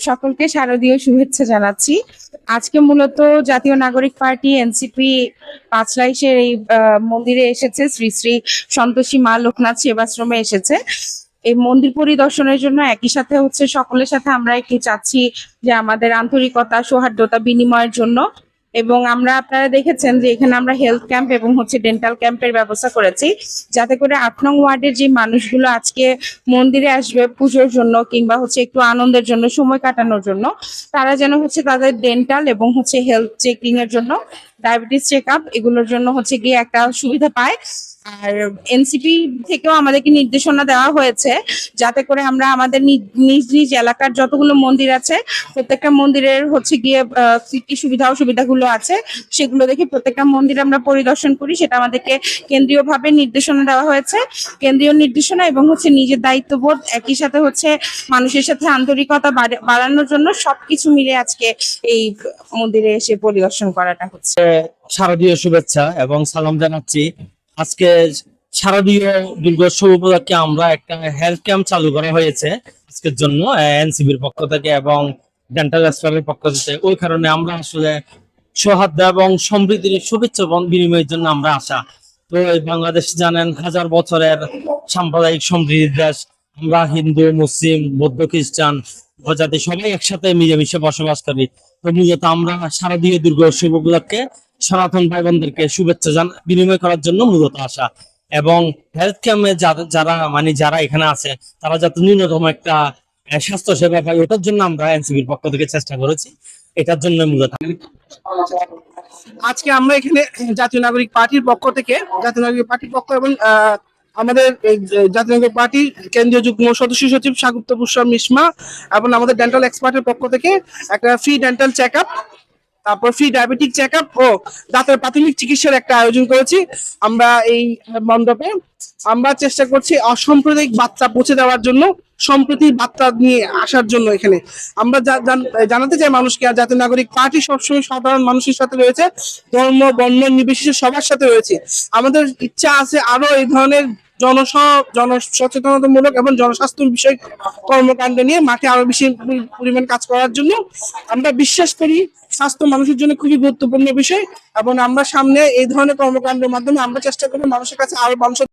সকলকে শারদীয় শুভেচ্ছা জানাচ্ছি। আজকে মূলত জাতীয় নাগরিক পার্টি এনসিপি পাঁচলাইশের এই মন্দিরে এসেছে, শ্রী শ্রী সন্তোষী মা লোকনাথ সেবাশ্রমে এসেছে এই মন্দির পরিদর্শনের জন্য। একই সাথে হচ্ছে সকলের সাথে আমরা একটু চাচ্ছি যে আমাদের আন্তরিকতা সৌহার্দ্যতা বিনিময়ের জন্য। এবং আপনারা দেখেছেন যে এখানে আমরা হেলথ ক্যাম্প এবং হচ্ছে ডেন্টাল ক্যাম্পের ব্যবস্থা করেছি, যাতে করে 8 নং ওয়ার্ডের যে মানুষগুলো আজকে মন্দিরে আসবে পুজোর জন্য কিংবা হচ্ছে একটু আনন্দের জন্য, সময় কাটানোর জন্য, তারা যেন হচ্ছে তাদের ডেন্টাল এবং হচ্ছে হেলথ চেকিং এর জন্য, ডায়াবেটিস চেক আপ এগুলোর জন্য হচ্ছে গিয়ে একটা সুবিধা পায়। আর এনসিপি থেকেও আমাদেরকে নির্দেশনা দেওয়া হয়েছে যাতে করে আমরা আমাদের নিজ নিজ এলাকার যতগুলো মন্দির আছে প্রত্যেকটা মন্দিরের হচ্ছে গিয়ে কি সুবিধাগুলো আছে সেগুলো দেখে প্রত্যেকটা মন্দির আমরা পরিদর্শন করি। সেটা আমাদেরকে কেন্দ্রীয়ভাবে নির্দেশনা দেওয়া হয়েছে, কেন্দ্রীয় নির্দেশনা এবং হচ্ছে নিজের দায়িত্ববোধ, একই সাথে হচ্ছে মানুষের সাথে আন্তরিকতা বাড়ানোর জন্য সবকিছু মিলে আজকে এই মন্দিরে এসে পরিদর্শন করাটা হচ্ছে। শারদীয় শুভেচ্ছা এবং সালাম জানাচ্ছি। আজকে শারদীয় দুর্গোৎসব উপলক্ষে আমরা একটা হেলথ ক্যাম্প চালু করা হয়েছে আজকের জন্য এনসিবির পক্ষ থেকে এবং ডেন্টাল এক্সপার্টের পক্ষ থেকে। ওই কারণে আমরা আসলে সৌহার্দ্য এবং সমৃদ্ধির শুভেচ্ছা বিনিময়ের জন্য আমরা আসা। তো বাংলাদেশ জানেন 1000 বছরের সাম্প্রদায়িক সমৃদ্ধির দেশ। আমরা হিন্দু, মুসলিম, বৌদ্ধ, খ্রিস্টান উপজাতি সবাই একসাথে মিলেমিশে বসবাস করি। তো মূলত আমরা শারদীয় দুর্গোৎসব উপলক্ষে সনাতন ভাই বোনদেরকে শুভেচ্ছা বিনিময় করার জন্য মূলত আসা। এবং হেলথ ক্যাম্পে যারা এখানে আছে তারা যাতে ন্যূনতম একটা স্বাস্থ্য সেবা পায়, ওটার জন্য আমরা এনসিবির পক্ষ থেকে চেষ্টা করেছি। এটার জন্য মূলত আজকে আমরা এখানে জাতীয় নাগরিক পার্টির পক্ষ এবং আমাদের জাতীয় নাগরিক পার্টির কেন্দ্রীয় যুগ্ম সদস্য সচিব স্বাগত পুষ্পা মিশমা এবং আমাদের ডেন্টাল এক্সপার্টের পক্ষ থেকে একটা ফ্রি ডেন্টাল চেক আপ, তারপর ফ্রি ডায়াবেটিক চেক আপ ও দাঁতের প্রাথমিক চিকিৎসার একটা আয়োজন করেছি। আমরা এই মণ্ডপে আমরা চেষ্টা করছি অসাম্প্রদায়িক বার্তা পৌঁছে দেওয়ার জন্য, সম্প্রীতির বার্তা নিয়ে আসার জন্য। এখানে আমরা জানাতে চাই মানুষকে, আর জাতীয় নাগরিক পার্টি সবসময় সাধারণ মানুষের সাথে রয়েছে, ধর্ম বর্ণ নির্বিশেষে সবার সাথে রয়েছে। আমাদের ইচ্ছা আছে আরো এই ধরনের জনসচেতনতামূলক এবং জনস্বাস্থ্য বিষয়ক কর্মকাণ্ড নিয়ে মাঠে আরো বেশি পরিমাণ কাজ করার জন্য। আমরা বিশ্বাস করি স্বাস্থ্য মানুষের জন্য খুবই গুরুত্বপূর্ণ বিষয় এবং আমরা সামনে এই ধরনের কর্মকাণ্ডের মাধ্যমে আমরা চেষ্টা করি মানুষের কাছে আরো মানুষের